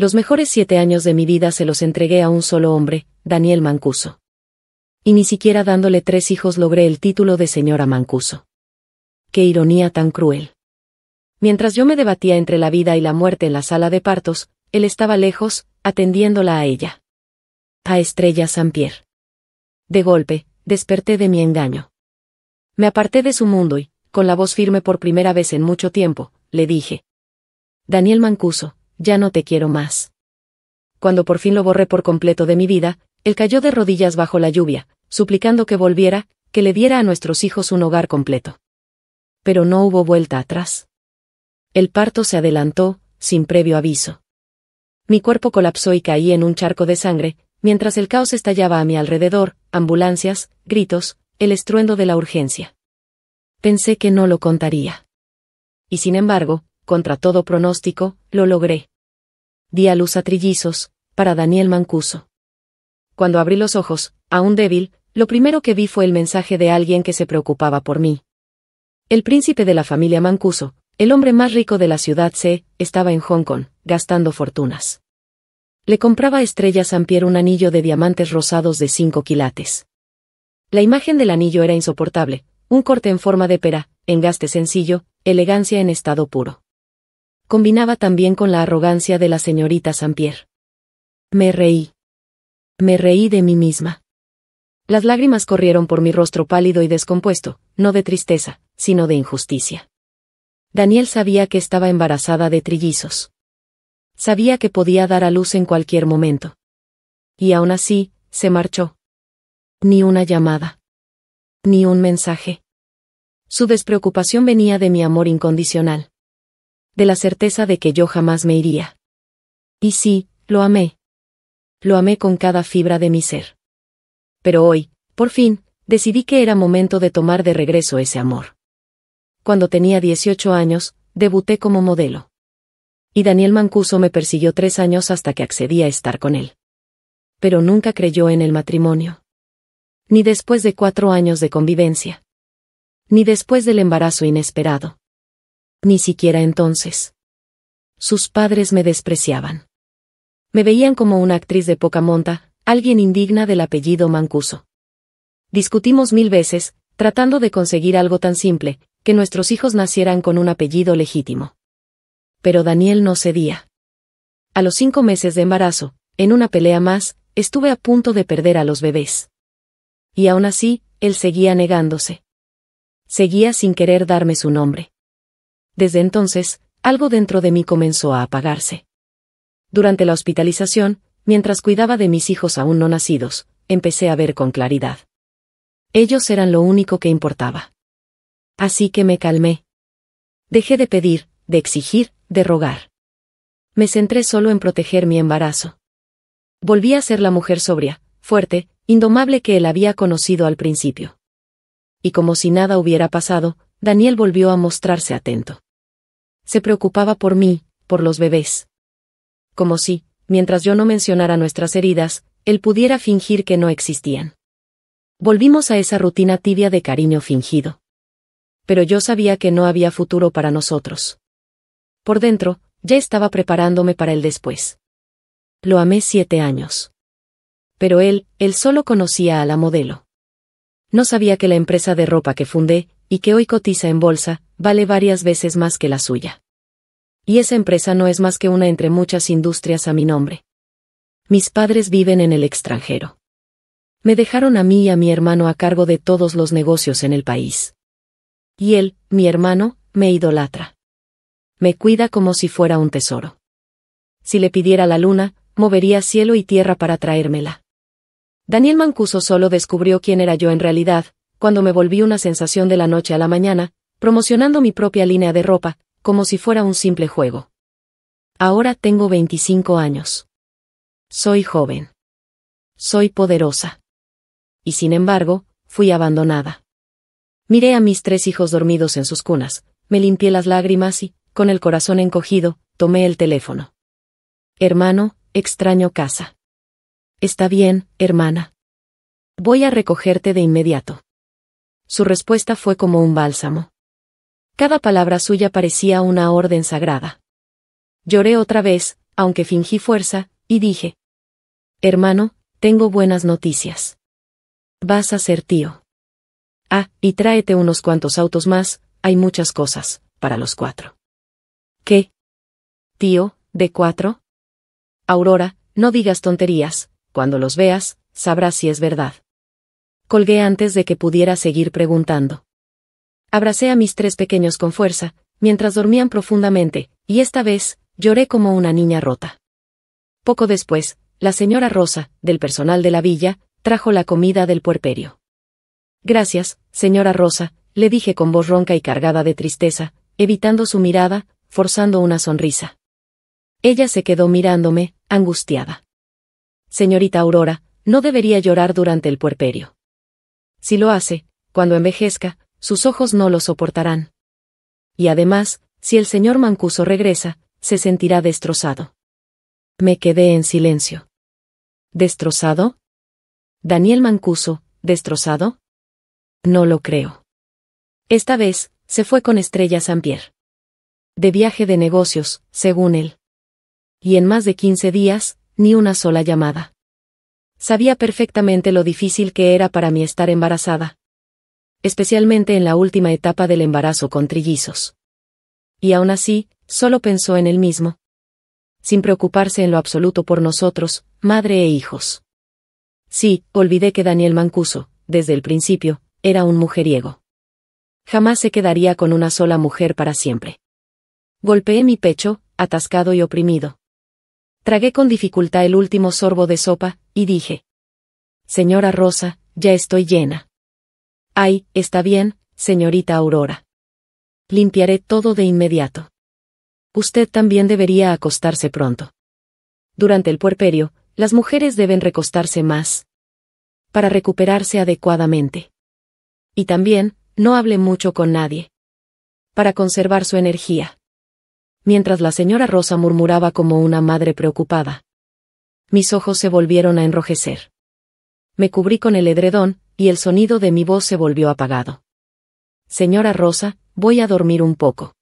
Los mejores 7 años de mi vida se los entregué a un solo hombre, Daniel Mancuso. Y ni siquiera dándole 3 hijos logré el título de señora Mancuso. ¡Qué ironía tan cruel! Mientras yo me debatía entre la vida y la muerte en la sala de partos, él estaba lejos, atendiéndola a ella. A Estrella Sampier. De golpe, desperté de mi engaño. Me aparté de su mundo y, con la voz firme por primera vez en mucho tiempo, le dije: Daniel Mancuso, ya no te quiero más. Cuando por fin lo borré por completo de mi vida, él cayó de rodillas bajo la lluvia, suplicando que volviera, que le diera a nuestros hijos un hogar completo. Pero no hubo vuelta atrás. El parto se adelantó, sin previo aviso. Mi cuerpo colapsó y caí en un charco de sangre, mientras el caos estallaba a mi alrededor, ambulancias, gritos, el estruendo de la urgencia. Pensé que no lo contaría. Y sin embargo, contra todo pronóstico, lo logré. Di a luz a trillizos, para Daniel Mancuso. Cuando abrí los ojos, aún débil, lo primero que vi fue el mensaje de alguien que se preocupaba por mí. El príncipe de la familia Mancuso, el hombre más rico de la ciudad C, estaba en Hong Kong, gastando fortunas. Le compraba a Estrella Sampier un anillo de diamantes rosados de 5 quilates. La imagen del anillo era insoportable, un corte en forma de pera, engaste sencillo, elegancia en estado puro. Combinaba también con la arrogancia de la señorita Sampier. Me reí. Me reí de mí misma. Las lágrimas corrieron por mi rostro pálido y descompuesto, no de tristeza, sino de injusticia. Daniel sabía que estaba embarazada de trillizos. Sabía que podía dar a luz en cualquier momento. Y aún así, se marchó. Ni una llamada. Ni un mensaje. Su despreocupación venía de mi amor incondicional. De la certeza de que yo jamás me iría. Y sí, lo amé. Lo amé con cada fibra de mi ser. Pero hoy, por fin, decidí que era momento de tomar de regreso ese amor. Cuando tenía 18 años, debuté como modelo. Y Daniel Mancuso me persiguió 3 años hasta que accedí a estar con él. Pero nunca creyó en el matrimonio. Ni después de 4 años de convivencia. Ni después del embarazo inesperado. Ni siquiera entonces. Sus padres me despreciaban. Me veían como una actriz de poca monta, alguien indigna del apellido Mancuso. Discutimos 1000 veces, tratando de conseguir algo tan simple, que nuestros hijos nacieran con un apellido legítimo. Pero Daniel no cedía. A los 5 meses de embarazo, en una pelea más, estuve a punto de perder a los bebés. Y aún así, él seguía negándose. Seguía sin querer darme su nombre. Desde entonces, algo dentro de mí comenzó a apagarse. Durante la hospitalización, mientras cuidaba de mis hijos aún no nacidos, empecé a ver con claridad. Ellos eran lo único que importaba. Así que me calmé. Dejé de pedir, de exigir, de rogar. Me centré solo en proteger mi embarazo. Volví a ser la mujer sobria, fuerte, indomable que él había conocido al principio. Y como si nada hubiera pasado, Daniel volvió a mostrarse atento. Se preocupaba por mí, por los bebés. Como si, mientras yo no mencionara nuestras heridas, él pudiera fingir que no existían. Volvimos a esa rutina tibia de cariño fingido. Pero yo sabía que no había futuro para nosotros. Por dentro, ya estaba preparándome para el después. Lo amé 7 años. Pero él solo conocía a la modelo. No sabía que la empresa de ropa que fundé, y que hoy cotiza en bolsa, vale varias veces más que la suya. Y esa empresa no es más que una entre muchas industrias a mi nombre. Mis padres viven en el extranjero. Me dejaron a mí y a mi hermano a cargo de todos los negocios en el país. Y él, mi hermano, me idolatra. Me cuida como si fuera un tesoro. Si le pidiera la luna, movería cielo y tierra para traérmela. Daniel Mancuso solo descubrió quién era yo en realidad, cuando me volví una sensación de la noche a la mañana, promocionando mi propia línea de ropa, como si fuera un simple juego. Ahora tengo 25 años. Soy joven. Soy poderosa. Y sin embargo, fui abandonada. Miré a mis 3 hijos dormidos en sus cunas, me limpié las lágrimas y, con el corazón encogido, tomé el teléfono. Hermano, extraño casa. Está bien, hermana. Voy a recogerte de inmediato. Su respuesta fue como un bálsamo. Cada palabra suya parecía una orden sagrada. Lloré otra vez, aunque fingí fuerza, y dije: hermano, tengo buenas noticias. Vas a ser tío. Ah, y tráete unos cuantos autos más, hay muchas cosas, para los 4. ¿Qué? Tío, ¿de 4? Aurora, no digas tonterías, cuando los veas, sabrás si es verdad. Colgué antes de que pudiera seguir preguntando. Abracé a mis 3 pequeños con fuerza, mientras dormían profundamente, y esta vez, lloré como una niña rota. Poco después, la señora Rosa, del personal de la villa, trajo la comida del puerperio. Gracias, señora Rosa, le dije con voz ronca y cargada de tristeza, evitando su mirada, forzando una sonrisa. Ella se quedó mirándome, angustiada. Señorita Aurora, no debería llorar durante el puerperio. Si lo hace, cuando envejezca, sus ojos no lo soportarán. Y además, si el señor Mancuso regresa, se sentirá destrozado. Me quedé en silencio. ¿Destrozado? ¿Daniel Mancuso, destrozado? No lo creo. Esta vez, se fue con Estrella Sampier. De viaje de negocios, según él. Y en más de 15 días, ni una sola llamada. Sabía perfectamente lo difícil que era para mí estar embarazada. Especialmente en la última etapa del embarazo con trillizos. Y aún así, solo pensó en él mismo. Sin preocuparse en lo absoluto por nosotros, madre e hijos. Sí, olvidé que Daniel Mancuso, desde el principio, era un mujeriego. Jamás se quedaría con una sola mujer para siempre. Golpeé mi pecho, atascado y oprimido. Tragué con dificultad el último sorbo de sopa, y dije: señora Rosa, ya estoy llena. Ay, está bien, señorita Aurora. Limpiaré todo de inmediato. Usted también debería acostarse pronto. Durante el puerperio, las mujeres deben recostarse más. Para recuperarse adecuadamente. Y también, no hable mucho con nadie. Para conservar su energía. Mientras la señora Rosa murmuraba como una madre preocupada. Mis ojos se volvieron a enrojecer. Me cubrí con el edredón, y el sonido de mi voz se volvió apagado. Señora Rosa, voy a dormir un poco.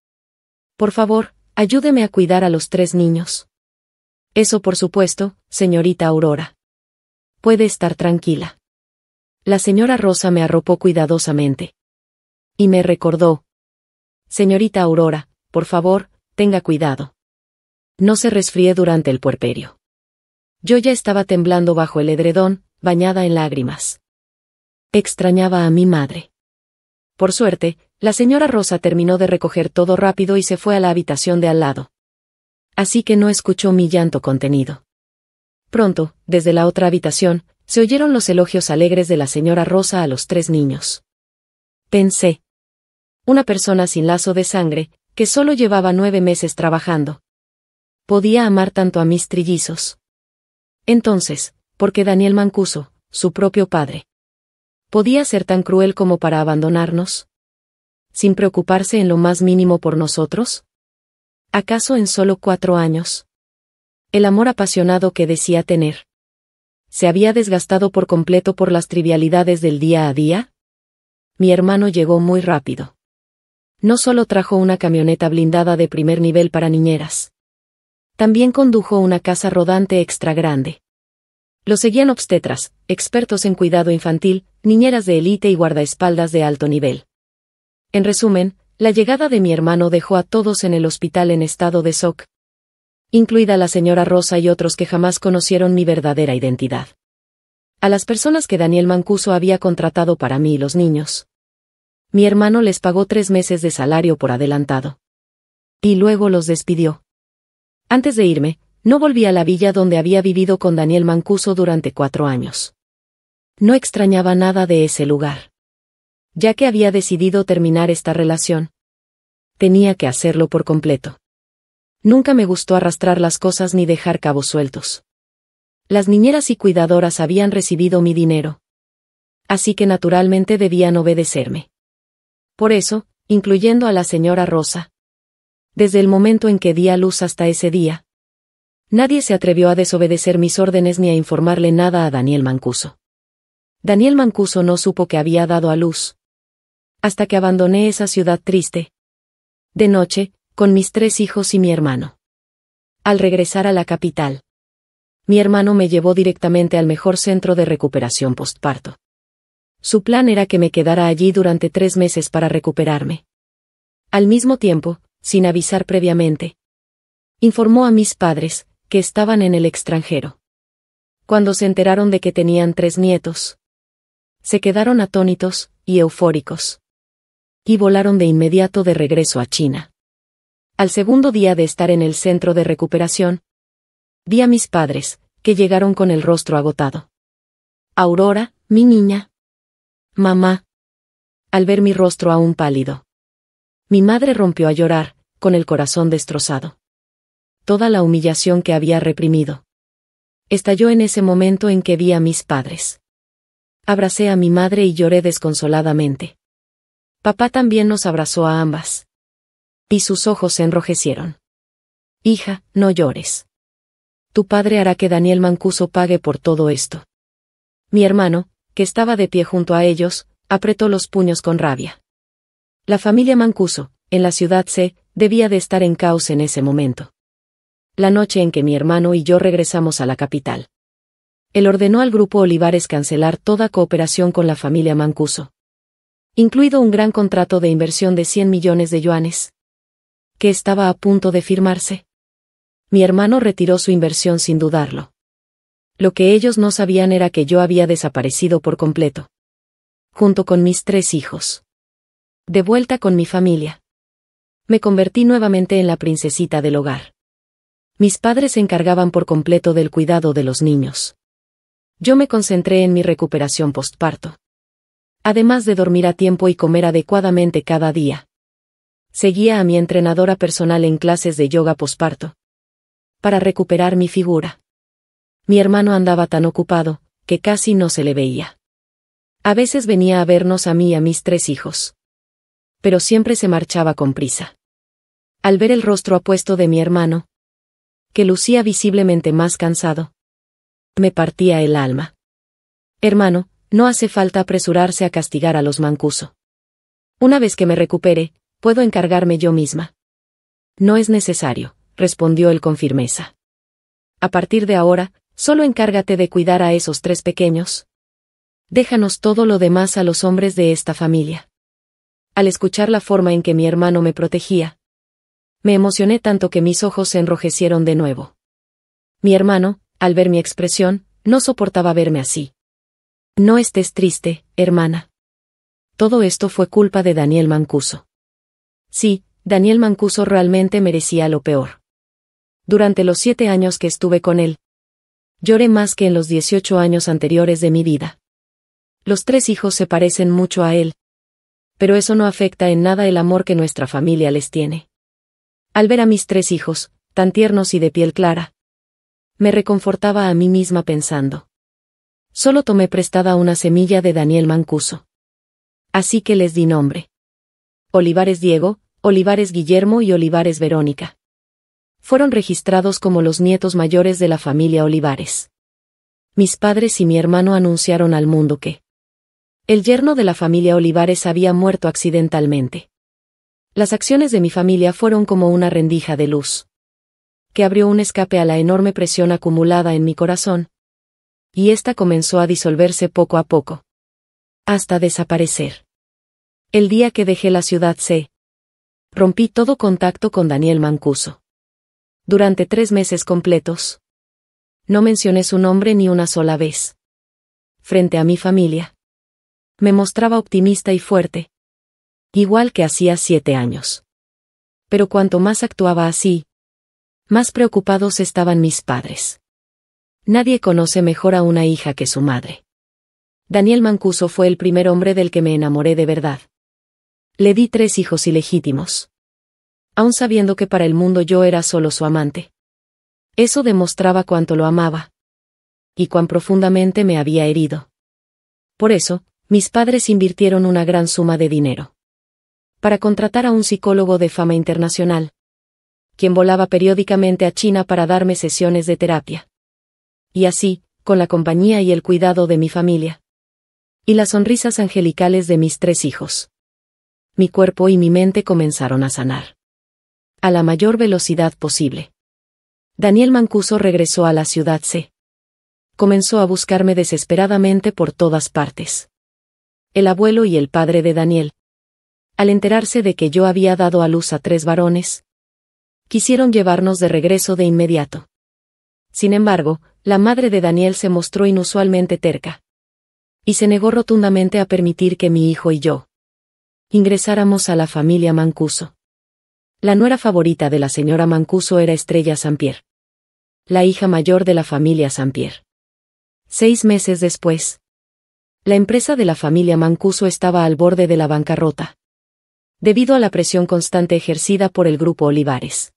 Por favor, ayúdeme a cuidar a los 3 niños. Eso por supuesto, señorita Aurora. Puede estar tranquila. La señora Rosa me arropó cuidadosamente. Y me recordó: señorita Aurora, por favor, tenga cuidado. No se resfríe durante el puerperio. Yo ya estaba temblando bajo el edredón, bañada en lágrimas. Extrañaba a mi madre. Por suerte, la señora Rosa terminó de recoger todo rápido y se fue a la habitación de al lado. Así que no escuchó mi llanto contenido. Pronto, desde la otra habitación, se oyeron los elogios alegres de la señora Rosa a los 3 niños. Pensé: una persona sin lazo de sangre, que solo llevaba 9 meses trabajando. Podía amar tanto a mis trillizos. Entonces, ¿por qué Daniel Mancuso, su propio padre, podía ser tan cruel como para abandonarnos? ¿Sin preocuparse en lo más mínimo por nosotros? ¿Acaso en solo 4 años? El amor apasionado que decía tener ¿se había desgastado por completo por las trivialidades del día a día? Mi hermano llegó muy rápido. No solo trajo una camioneta blindada de primer nivel para niñeras. También condujo una casa rodante extra grande. Lo seguían obstetras, expertos en cuidado infantil, niñeras de élite y guardaespaldas de alto nivel. En resumen, la llegada de mi hermano dejó a todos en el hospital en estado de shock. Incluida la señora Rosa y otros que jamás conocieron mi verdadera identidad. A las personas que Daniel Mancuso había contratado para mí y los niños. Mi hermano les pagó 3 meses de salario por adelantado. Y luego los despidió. Antes de irme, no volví a la villa donde había vivido con Daniel Mancuso durante 4 años. No extrañaba nada de ese lugar. Ya que había decidido terminar esta relación. Tenía que hacerlo por completo. Nunca me gustó arrastrar las cosas ni dejar cabos sueltos. Las niñeras y cuidadoras habían recibido mi dinero. Así que naturalmente debían obedecerme. Por eso, incluyendo a la señora Rosa. Desde el momento en que di a luz hasta ese día. Nadie se atrevió a desobedecer mis órdenes ni a informarle nada a Daniel Mancuso. Daniel Mancuso no supo que había dado a luz. Hasta que abandoné esa ciudad triste. De noche, con mis 3 hijos y mi hermano. Al regresar a la capital, mi hermano me llevó directamente al mejor centro de recuperación postparto. Su plan era que me quedara allí durante 3 meses para recuperarme. Al mismo tiempo, sin avisar previamente, informó a mis padres, que estaban en el extranjero. Cuando se enteraron de que tenían 3 nietos, se quedaron atónitos y eufóricos. Y volaron de inmediato de regreso a China. Al segundo día de estar en el centro de recuperación, vi a mis padres, que llegaron con el rostro agotado. Aurora, mi niña. Mamá. Al ver mi rostro aún pálido, mi madre rompió a llorar, con el corazón destrozado. Toda la humillación que había reprimido estalló en ese momento en que vi a mis padres. Abracé a mi madre y lloré desconsoladamente. Papá también nos abrazó a ambas. Y sus ojos se enrojecieron. Hija, no llores. Tu padre hará que Daniel Mancuso pague por todo esto. Mi hermano, que estaba de pie junto a ellos, apretó los puños con rabia. La familia Mancuso, en la ciudad C, debía de estar en caos en ese momento. La noche en que mi hermano y yo regresamos a la capital, él ordenó al grupo Olivares cancelar toda cooperación con la familia Mancuso, incluido un gran contrato de inversión de 100 millones de yuanes, que estaba a punto de firmarse. Mi hermano retiró su inversión sin dudarlo. Lo que ellos no sabían era que yo había desaparecido por completo, junto con mis 3 hijos. De vuelta con mi familia, me convertí nuevamente en la princesita del hogar. Mis padres se encargaban por completo del cuidado de los niños. Yo me concentré en mi recuperación postparto. Además de dormir a tiempo y comer adecuadamente cada día, seguía a mi entrenadora personal en clases de yoga postparto, para recuperar mi figura. Mi hermano andaba tan ocupado, que casi no se le veía. A veces venía a vernos a mí y a mis 3 hijos. Pero siempre se marchaba con prisa. Al ver el rostro apuesto de mi hermano, que lucía visiblemente más cansado, me partía el alma. Hermano, no hace falta apresurarse a castigar a los Mancuso. Una vez que me recupere, puedo encargarme yo misma. No es necesario, respondió él con firmeza. A partir de ahora, solo encárgate de cuidar a esos 3 pequeños. Déjanos todo lo demás a los hombres de esta familia. Al escuchar la forma en que mi hermano me protegía, me emocioné tanto que mis ojos se enrojecieron de nuevo. Mi hermano, al ver mi expresión, no soportaba verme así. No estés triste, hermana. Todo esto fue culpa de Daniel Mancuso. Sí, Daniel Mancuso realmente merecía lo peor. Durante los 7 años que estuve con él, lloré más que en los 18 años anteriores de mi vida. Los 3 hijos se parecen mucho a él, pero eso no afecta en nada el amor que nuestra familia les tiene. Al ver a mis 3 hijos, tan tiernos y de piel clara, me reconfortaba a mí misma pensando. Solo tomé prestada una semilla de Daniel Mancuso. Así que les di nombre. Olivares Diego, Olivares Guillermo y Olivares Verónica. Fueron registrados como los nietos mayores de la familia Olivares. Mis padres y mi hermano anunciaron al mundo que el yerno de la familia Olivares había muerto accidentalmente. Las acciones de mi familia fueron como una rendija de luz, que abrió un escape a la enorme presión acumulada en mi corazón, y ésta comenzó a disolverse poco a poco, hasta desaparecer. El día que dejé la ciudad C, rompí todo contacto con Daniel Mancuso. Durante 3 meses completos, no mencioné su nombre ni una sola vez. Frente a mi familia, me mostraba optimista y fuerte, igual que hacía 7 años. Pero cuanto más actuaba así, más preocupados estaban mis padres. Nadie conoce mejor a una hija que su madre. Daniel Mancuso fue el primer hombre del que me enamoré de verdad. Le di 3 hijos ilegítimos, aun sabiendo que para el mundo yo era solo su amante. Eso demostraba cuánto lo amaba, y cuán profundamente me había herido. Por eso, mis padres invirtieron una gran suma de dinero para contratar a un psicólogo de fama internacional, quien volaba periódicamente a China para darme sesiones de terapia. Y así, con la compañía y el cuidado de mi familia, y las sonrisas angelicales de mis 3 hijos, mi cuerpo y mi mente comenzaron a sanar a la mayor velocidad posible. Daniel Mancuso regresó a la ciudad C. Comenzó a buscarme desesperadamente por todas partes. El abuelo y el padre de Daniel, al enterarse de que yo había dado a luz a 3 varones, quisieron llevarnos de regreso de inmediato. Sin embargo, la madre de Daniel se mostró inusualmente terca y se negó rotundamente a permitir que mi hijo y yo ingresáramos a la familia Mancuso. La nuera favorita de la señora Mancuso era Estrella Sampier, la hija mayor de la familia Sampier. 6 meses después, la empresa de la familia Mancuso estaba al borde de la bancarrota, debido a la presión constante ejercida por el grupo Olivares.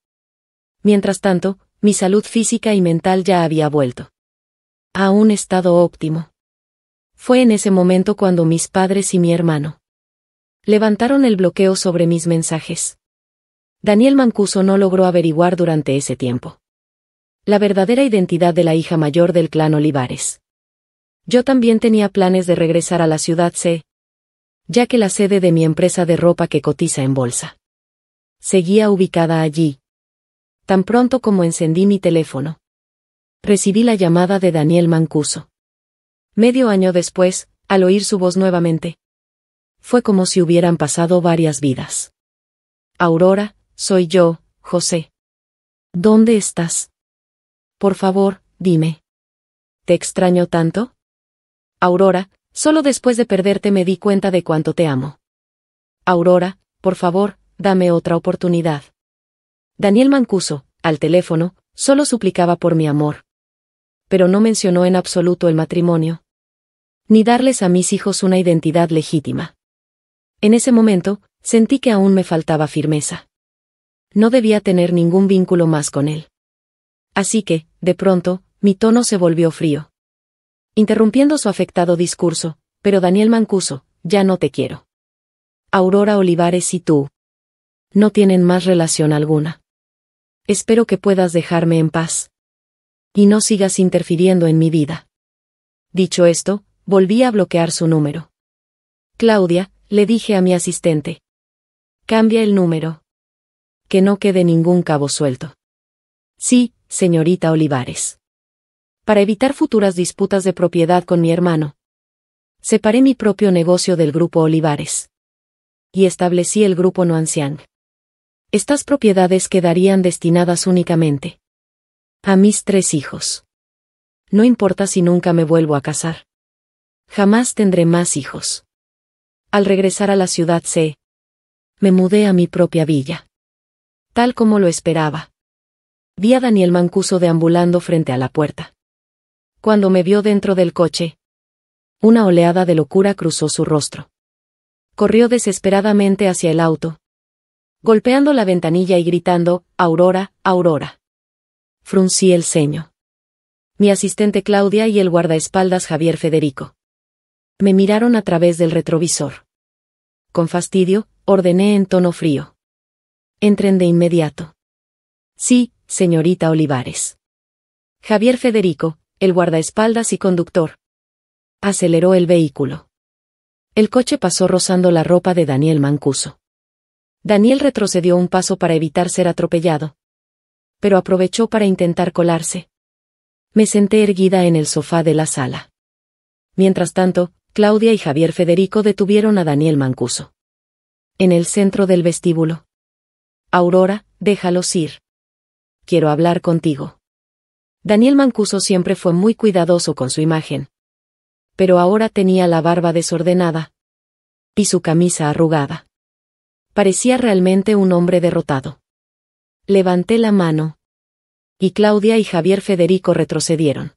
Mientras tanto, mi salud física y mental ya había vuelto a un estado óptimo. Fue en ese momento cuando mis padres y mi hermano levantaron el bloqueo sobre mis mensajes. Daniel Mancuso no logró averiguar durante ese tiempo la verdadera identidad de la hija mayor del clan Olivares. Yo también tenía planes de regresar a la ciudad C, ya que la sede de mi empresa de ropa que cotiza en bolsa seguía ubicada allí. Tan pronto como encendí mi teléfono, recibí la llamada de Daniel Mancuso. Medio año después, al oír su voz nuevamente, fue como si hubieran pasado varias vidas. Aurora, soy yo, José. ¿Dónde estás? Por favor, dime. ¿Te extraño tanto? Aurora, solo después de perderte me di cuenta de cuánto te amo. Aurora, por favor, dame otra oportunidad. Daniel Mancuso, al teléfono, solo suplicaba por mi amor. Pero no mencionó en absoluto el matrimonio, ni darles a mis hijos una identidad legítima. En ese momento, sentí que aún me faltaba firmeza. No debía tener ningún vínculo más con él. Así que, de pronto, mi tono se volvió frío, interrumpiendo su afectado discurso. Pero Daniel Mancuso, ya no te quiero. Aurora Olivares y tú no tienen más relación alguna. Espero que puedas dejarme en paz y no sigas interfiriendo en mi vida. Dicho esto, volví a bloquear su número. Claudia, le dije a mi asistente, cambia el número. Que no quede ningún cabo suelto. Sí, señorita Olivares. Para evitar futuras disputas de propiedad con mi hermano, separé mi propio negocio del grupo Olivares y establecí el grupo Noanciang. Estas propiedades quedarían destinadas únicamente a mis 3 hijos. No importa si nunca me vuelvo a casar. Jamás tendré más hijos. Al regresar a la ciudad C, me mudé a mi propia villa. Tal como lo esperaba, vi a Daniel Mancuso deambulando frente a la puerta. Cuando me vio dentro del coche, una oleada de locura cruzó su rostro. Corrió desesperadamente hacia el auto, golpeando la ventanilla y gritando, «Aurora, Aurora». Fruncí el ceño. Mi asistente Claudia y el guardaespaldas Javier Federico me miraron a través del retrovisor. Con fastidio, ordené en tono frío: entren de inmediato. Sí, señorita Olivares. Javier Federico, el guardaespaldas y conductor, aceleró el vehículo. El coche pasó rozando la ropa de Daniel Mancuso. Daniel retrocedió un paso para evitar ser atropellado, pero aprovechó para intentar colarse. Me senté erguida en el sofá de la sala. Mientras tanto, Claudia y Javier Federico detuvieron a Daniel Mancuso en el centro del vestíbulo. Aurora, déjalos ir. Quiero hablar contigo. Daniel Mancuso siempre fue muy cuidadoso con su imagen, pero ahora tenía la barba desordenada y su camisa arrugada. Parecía realmente un hombre derrotado. Levanté la mano, y Claudia y Javier Federico retrocedieron.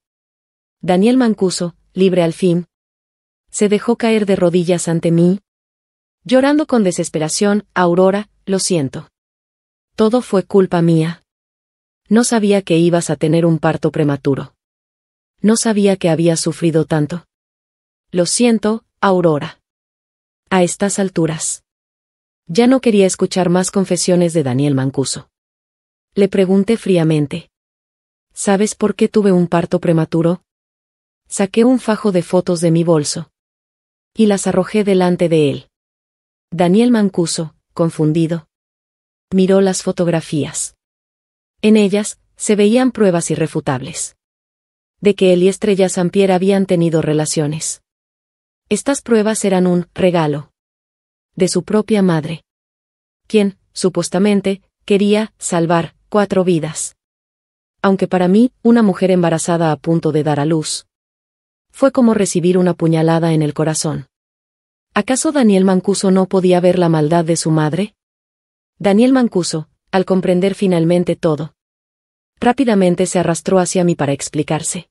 Daniel Mancuso, libre al fin, se dejó caer de rodillas ante mí, llorando con desesperación: Aurora, lo siento. Todo fue culpa mía. No sabía que ibas a tener un parto prematuro. No sabía que habías sufrido tanto. Lo siento, Aurora. A estas alturas, ya no quería escuchar más confesiones de Daniel Mancuso. Le pregunté fríamente: ¿sabes por qué tuve un parto prematuro? Saqué un fajo de fotos de mi bolso y las arrojé delante de él. Daniel Mancuso, confundido, miró las fotografías. En ellas, se veían pruebas irrefutables de que él y Estrella Sampier habían tenido relaciones. Estas pruebas eran un regalo de su propia madre, quien, supuestamente, quería salvar 4 vidas. Aunque para mí, una mujer embarazada a punto de dar a luz, fue como recibir una puñalada en el corazón. ¿Acaso Daniel Mancuso no podía ver la maldad de su madre? Daniel Mancuso, al comprender finalmente todo, rápidamente se arrastró hacia mí para explicarse.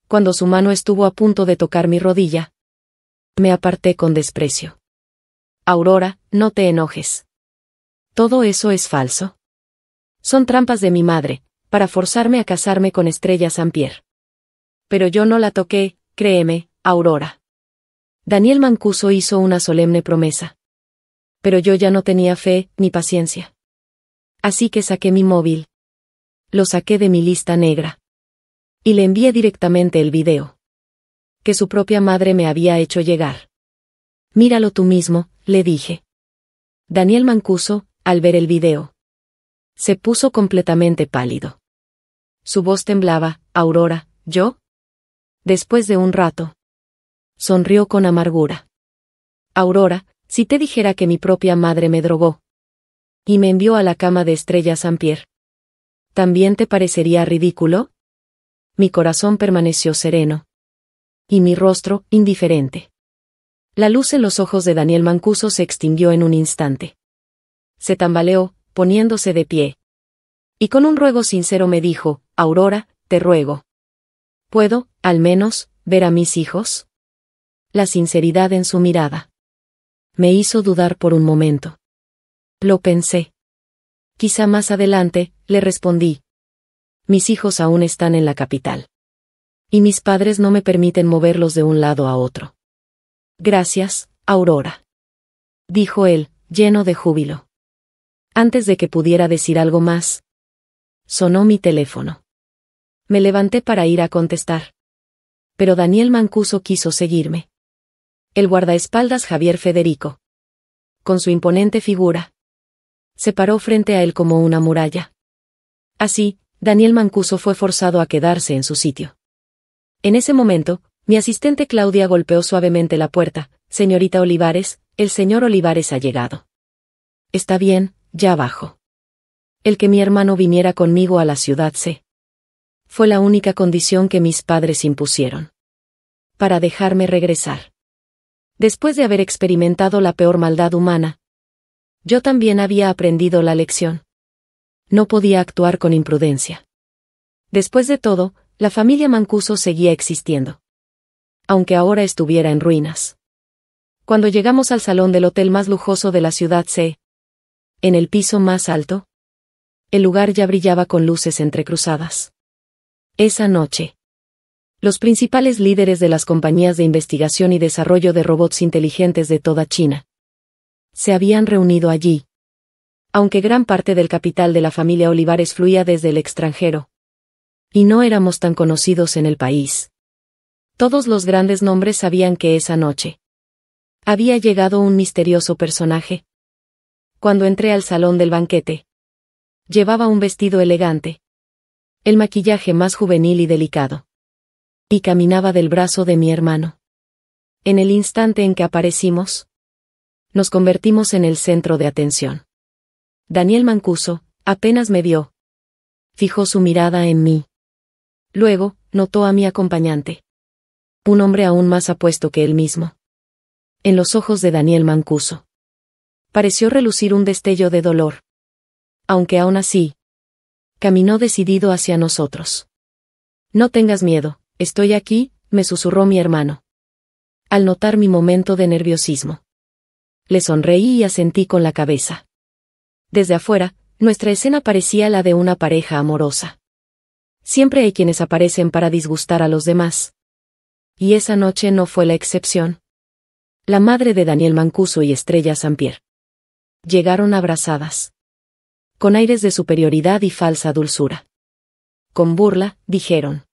Cuando su mano estuvo a punto de tocar mi rodilla, me aparté con desprecio. Aurora, no te enojes. Todo eso es falso. Son trampas de mi madre, para forzarme a casarme con Estrella Sampier. Pero yo no la toqué, créeme, Aurora. Daniel Mancuso hizo una solemne promesa. Pero yo ya no tenía fe, ni paciencia. Así que saqué mi móvil. Lo saqué de mi lista negra. Y le envié directamente el video que su propia madre me había hecho llegar. Míralo tú mismo, le dije. Daniel Mancuso, al ver el video, se puso completamente pálido. Su voz temblaba. Aurora, ¿yo? Después de un rato, sonrió con amargura. Aurora, si te dijera que mi propia madre me drogó y me envió a la cama de Estrella Sampier, ¿también te parecería ridículo? Mi corazón permaneció sereno. Y mi rostro, indiferente. La luz en los ojos de Daniel Mancuso se extinguió en un instante. Se tambaleó, poniéndose de pie. Y con un ruego sincero me dijo, Aurora, te ruego. ¿Puedo, al menos, ver a mis hijos? La sinceridad en su mirada me hizo dudar por un momento. Lo pensé. Quizá más adelante, le respondí. Mis hijos aún están en la capital. Y mis padres no me permiten moverlos de un lado a otro. Gracias, Aurora. Dijo él, lleno de júbilo. Antes de que pudiera decir algo más, sonó mi teléfono. Me levanté para ir a contestar. Pero Daniel Mancuso quiso seguirme. El guardaespaldas Javier Federico, con su imponente figura, se paró frente a él como una muralla. Así, Daniel Mancuso fue forzado a quedarse en su sitio. En ese momento, mi asistente Claudia golpeó suavemente la puerta. Señorita Olivares, el señor Olivares ha llegado. Está bien, ya bajo. El que mi hermano viniera conmigo a la ciudad C. Fue la única condición que mis padres impusieron para dejarme regresar. Después de haber experimentado la peor maldad humana, yo también había aprendido la lección. No podía actuar con imprudencia. Después de todo, la familia Mancuso seguía existiendo, aunque ahora estuviera en ruinas. Cuando llegamos al salón del hotel más lujoso de la ciudad C, en el piso más alto, el lugar ya brillaba con luces entrecruzadas. Esa noche, los principales líderes de las compañías de investigación y desarrollo de robots inteligentes de toda China se habían reunido allí. Aunque gran parte del capital de la familia Olivares fluía desde el extranjero, y no éramos tan conocidos en el país, todos los grandes nombres sabían que esa noche había llegado un misterioso personaje. Cuando entré al salón del banquete, llevaba un vestido elegante, el maquillaje más juvenil y delicado, y caminaba del brazo de mi hermano. En el instante en que aparecimos, nos convertimos en el centro de atención. Daniel Mancuso, apenas me vio, fijó su mirada en mí. Luego, notó a mi acompañante, un hombre aún más apuesto que él mismo. En los ojos de Daniel Mancuso pareció relucir un destello de dolor. Aunque aún así, caminó decidido hacia nosotros. No tengas miedo, estoy aquí, me susurró mi hermano. Al notar mi momento de nerviosismo, le sonreí y asentí con la cabeza. Desde afuera, nuestra escena parecía la de una pareja amorosa. Siempre hay quienes aparecen para disgustar a los demás. Y esa noche no fue la excepción. La madre de Daniel Mancuso y Estrella Sampier llegaron abrazadas, con aires de superioridad y falsa dulzura. Con burla, dijeron: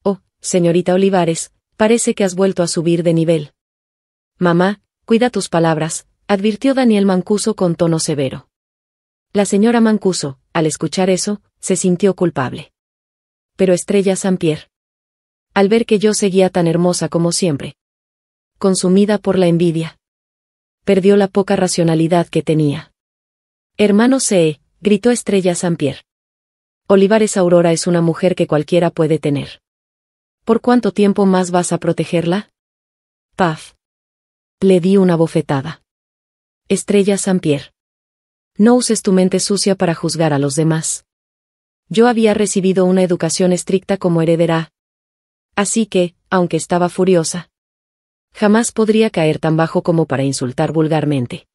«Oh, señorita Olivares, parece que has vuelto a subir de nivel». «Mamá, cuida tus palabras», advirtió Daniel Mancuso con tono severo. La señora Mancuso, al escuchar eso, Se sintió culpable. Pero Estrella Sampier, al ver que yo seguía tan hermosa como siempre, consumida por la envidia, perdió la poca racionalidad que tenía. Hermano C., gritó Estrella Sampier. Olivares Aurora es una mujer que cualquiera puede tener. ¿Por cuánto tiempo más vas a protegerla? Paf. Le di una bofetada. Estrella Sampier. No uses tu mente sucia para juzgar a los demás. Yo había recibido una educación estricta como heredera. Así que, aunque estaba furiosa, jamás podría caer tan bajo como para insultar vulgarmente.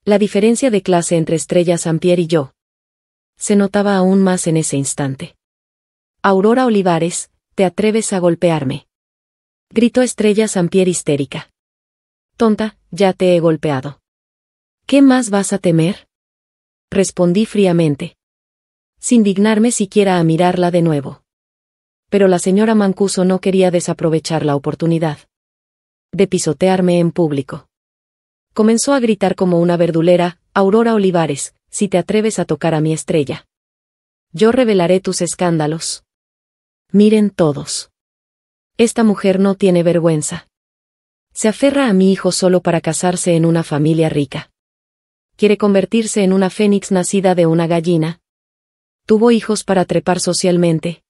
La diferencia de clase entre Estrella Sampier y yo se notaba aún más en ese instante. Aurora Olivares, ¿te atreves a golpearme?, gritó Estrella Sampier histérica. Tonta, ya te he golpeado. ¿Qué más vas a temer?, respondí fríamente, sin dignarme siquiera a mirarla de nuevo. Pero la señora Mancuso no quería desaprovechar la oportunidad de pisotearme en público. Comenzó a gritar como una verdulera: Aurora Olivares, si te atreves a tocar a mi Estrella, yo revelaré tus escándalos. Miren todos. Esta mujer no tiene vergüenza. Se aferra a mi hijo solo para casarse en una familia rica. Quiere convertirse en una fénix nacida de una gallina. Tuvo hijos para trepar socialmente.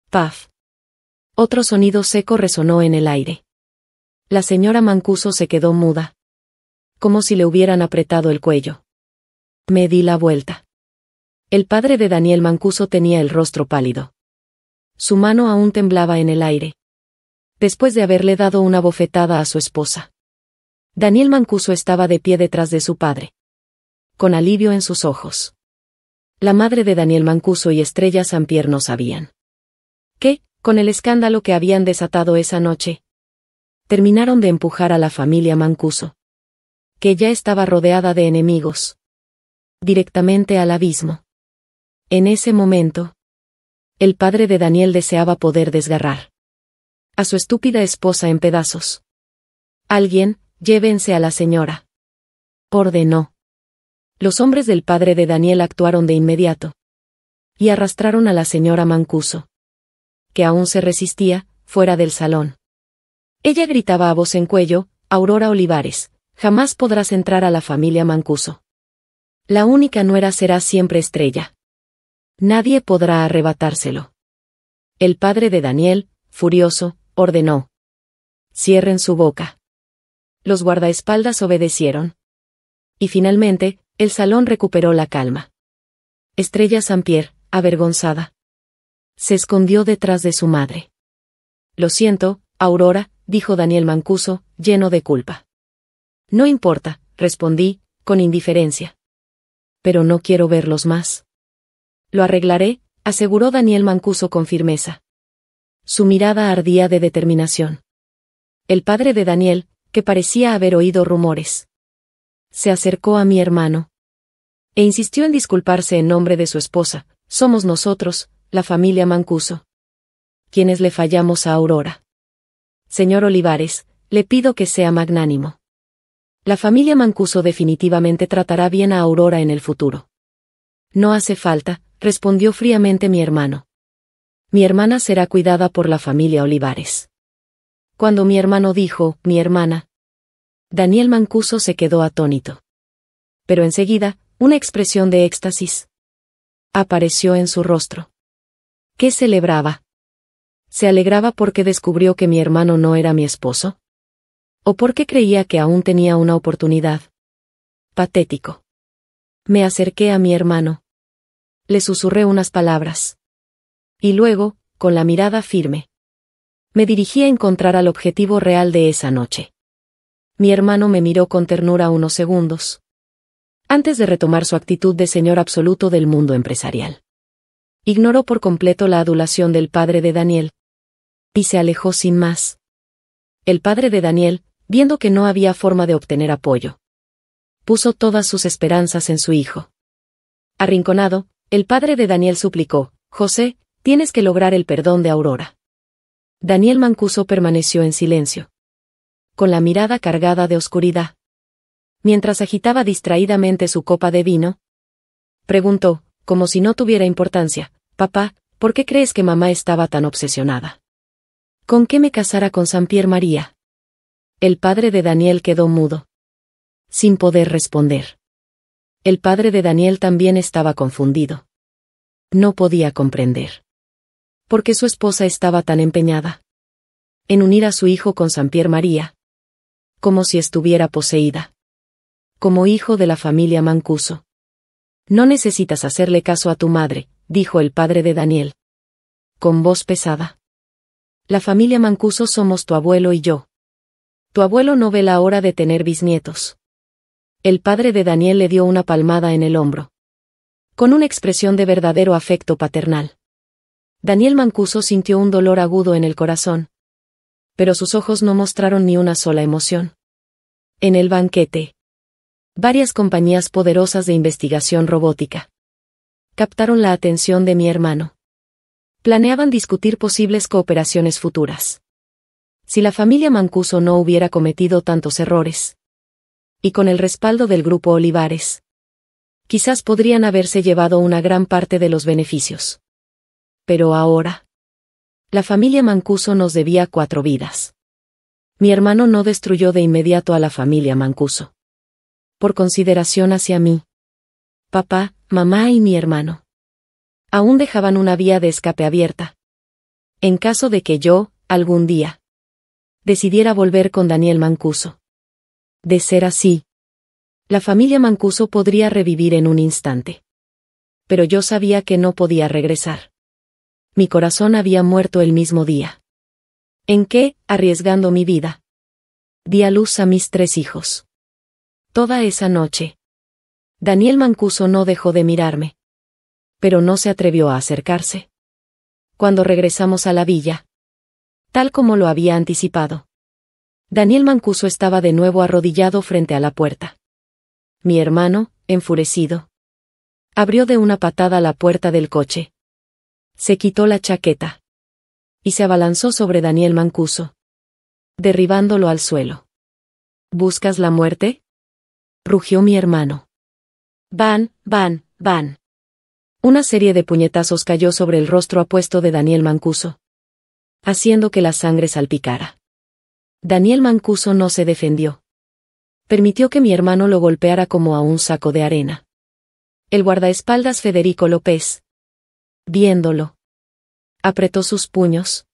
Paf. Otro sonido seco resonó en el aire. La señora Mancuso se quedó muda, como si le hubieran apretado el cuello. Me di la vuelta. El padre de Daniel Mancuso tenía el rostro pálido. Su mano aún temblaba en el aire, después de haberle dado una bofetada a su esposa. Daniel Mancuso estaba de pie detrás de su padre, con alivio en sus ojos. La madre de Daniel Mancuso y Estrella Sampier no sabían que, con el escándalo que habían desatado esa noche, terminaron de empujar a la familia Mancuso, que ya estaba rodeada de enemigos, directamente al abismo. En ese momento, el padre de Daniel deseaba poder desgarrar a su estúpida esposa en pedazos. Alguien, llévense a la señora, ordenó. Los hombres del padre de Daniel actuaron de inmediato y arrastraron a la señora Mancuso, que aún se resistía, fuera del salón. Ella gritaba a voz en cuello: Aurora Olivares, jamás podrás entrar a la familia Mancuso. La única nuera será siempre Estrella. Nadie podrá arrebatárselo. El padre de Daniel, furioso, ordenó: cierren su boca. Los guardaespaldas obedecieron. Y finalmente, el salón recuperó la calma. Estrella Sampier, avergonzada, se escondió detrás de su madre. Lo siento, Aurora, dijo Daniel Mancuso, lleno de culpa. No importa, respondí, con indiferencia. Pero no quiero verlos más. Lo arreglaré, aseguró Daniel Mancuso con firmeza. Su mirada ardía de determinación. El padre de Daniel, que parecía haber oído rumores, se acercó a mi hermano e insistió en disculparse en nombre de su esposa. Somos nosotros, la familia Mancuso, quienes le fallamos a Aurora. Señor Olivares, le pido que sea magnánimo. La familia Mancuso definitivamente tratará bien a Aurora en el futuro. No hace falta, respondió fríamente mi hermano. Mi hermana será cuidada por la familia Olivares. Cuando mi hermano dijo, mi hermana, Daniel Mancuso se quedó atónito. Pero enseguida, una expresión de éxtasis apareció en su rostro. ¿Qué celebraba? ¿Se alegraba porque descubrió que mi hermano no era mi esposo? ¿O porque creía que aún tenía una oportunidad? Patético. Me acerqué a mi hermano. Le susurré unas palabras. Y luego, con la mirada firme, me dirigí a encontrar al objetivo real de esa noche. Mi hermano me miró con ternura unos segundos, antes de retomar su actitud de señor absoluto del mundo empresarial. Ignoró por completo la adulación del padre de Daniel y se alejó sin más. El padre de Daniel, viendo que no había forma de obtener apoyo, puso todas sus esperanzas en su hijo. Arrinconado, el padre de Daniel suplicó: José, tienes que lograr el perdón de Aurora. Daniel Mancuso permaneció en silencio, con la mirada cargada de oscuridad. Mientras agitaba distraídamente su copa de vino, preguntó: como si no tuviera importancia: «Papá, ¿por qué crees que mamá estaba tan obsesionada con que me casara con Saint-Pierre María?» El padre de Daniel quedó mudo, sin poder responder. El padre de Daniel también estaba confundido. No podía comprender por qué su esposa estaba tan empeñada en unir a su hijo con Saint-Pierre María, como si estuviera poseída. Como hijo de la familia Mancuso, no necesitas hacerle caso a tu madre, dijo el padre de Daniel, con voz pesada. La familia Mancuso somos tu abuelo y yo. Tu abuelo no ve la hora de tener bisnietos. El padre de Daniel le dio una palmada en el hombro, con una expresión de verdadero afecto paternal. Daniel Mancuso sintió un dolor agudo en el corazón, pero sus ojos no mostraron ni una sola emoción. En el banquete, varias compañías poderosas de investigación robótica captaron la atención de mi hermano. Planeaban discutir posibles cooperaciones futuras. Si la familia Mancuso no hubiera cometido tantos errores, y con el respaldo del grupo Olivares, quizás podrían haberse llevado una gran parte de los beneficios. Pero ahora, la familia Mancuso nos debía 4 vidas. Mi hermano no destruyó de inmediato a la familia Mancuso, por consideración hacia mí. Papá, mamá y mi hermano aún dejaban una vía de escape abierta, en caso de que yo, algún día, decidiera volver con Daniel Mancuso. De ser así, la familia Mancuso podría revivir en un instante. Pero yo sabía que no podía regresar. Mi corazón había muerto el mismo día en que, arriesgando mi vida, di a luz a mis 3 hijos. Toda esa noche, Daniel Mancuso no dejó de mirarme, pero no se atrevió a acercarse. Cuando regresamos a la villa, tal como lo había anticipado, Daniel Mancuso estaba de nuevo arrodillado frente a la puerta. Mi hermano, enfurecido, abrió de una patada la puerta del coche. Se quitó la chaqueta y se abalanzó sobre Daniel Mancuso, derribándolo al suelo. ¿Buscas la muerte?, rugió mi hermano. Van, van, van. Una serie de puñetazos cayó sobre el rostro apuesto de Daniel Mancuso, haciendo que la sangre salpicara. Daniel Mancuso no se defendió. Permitió que mi hermano lo golpeara como a un saco de arena. El guardaespaldas Federico López, viéndolo, apretó sus puños,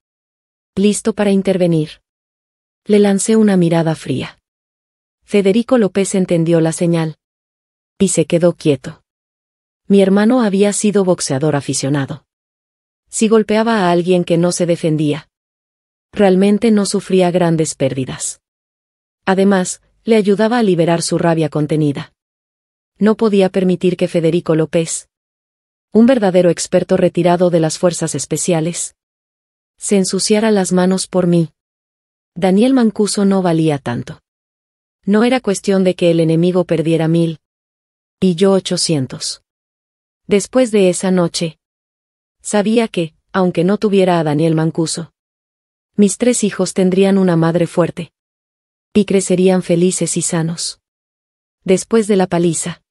listo para intervenir. Le lancé una mirada fría. Federico López entendió la señal y se quedó quieto. Mi hermano había sido boxeador aficionado. Si golpeaba a alguien que no se defendía, realmente no sufría grandes pérdidas. Además, le ayudaba a liberar su rabia contenida. No podía permitir que Federico López, un verdadero experto retirado de las fuerzas especiales, se ensuciara las manos por mí. Daniel Mancuso no valía tanto. No era cuestión de que el enemigo perdiera 1000 y yo 800. Después de esa noche, sabía que, aunque no tuviera a Daniel Mancuso, mis 3 hijos tendrían una madre fuerte y crecerían felices y sanos. Después de la paliza,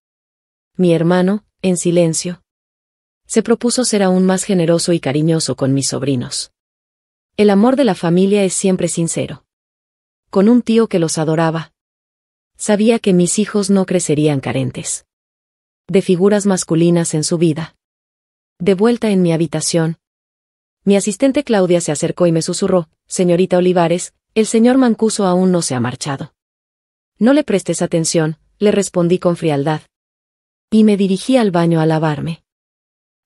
mi hermano, en silencio, se propuso ser aún más generoso y cariñoso con mis sobrinos. El amor de la familia es siempre sincero. Con un tío que los adoraba, sabía que mis hijos no crecerían carentes de figuras masculinas en su vida. De vuelta en mi habitación, mi asistente Claudia se acercó y me susurró: «Señorita Olivares, el señor Mancuso aún no se ha marchado». «No le prestes atención», le respondí con frialdad. Y me dirigí al baño a lavarme.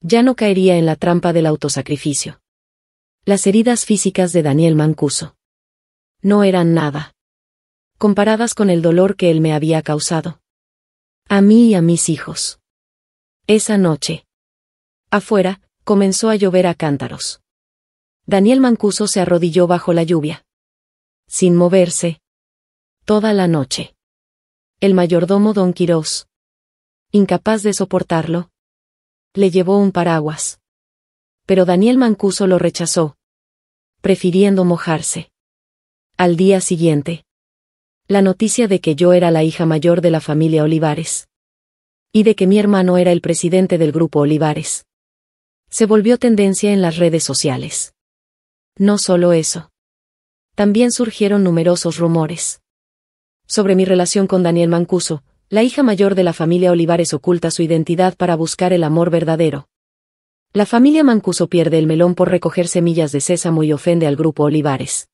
Ya no caería en la trampa del autosacrificio. Las heridas físicas de Daniel Mancuso no eran nada comparadas con el dolor que él me había causado, a mí y a mis hijos. Esa noche, afuera, comenzó a llover a cántaros. Daniel Mancuso se arrodilló bajo la lluvia, sin moverse, toda la noche. El mayordomo don Quirós, incapaz de soportarlo, le llevó un paraguas. Pero Daniel Mancuso lo rechazó, prefiriendo mojarse. Al día siguiente, la noticia de que yo era la hija mayor de la familia Olivares Y de que mi hermano era el presidente del Grupo Olivares. Se volvió tendencia en las redes sociales. No solo eso. También surgieron numerosos rumores. Sobre mi relación con Daniel Mancuso, la hija mayor de la familia Olivares oculta su identidad para buscar el amor verdadero. La familia Mancuso pierde el melón por recoger semillas de sésamo y ofende al Grupo Olivares.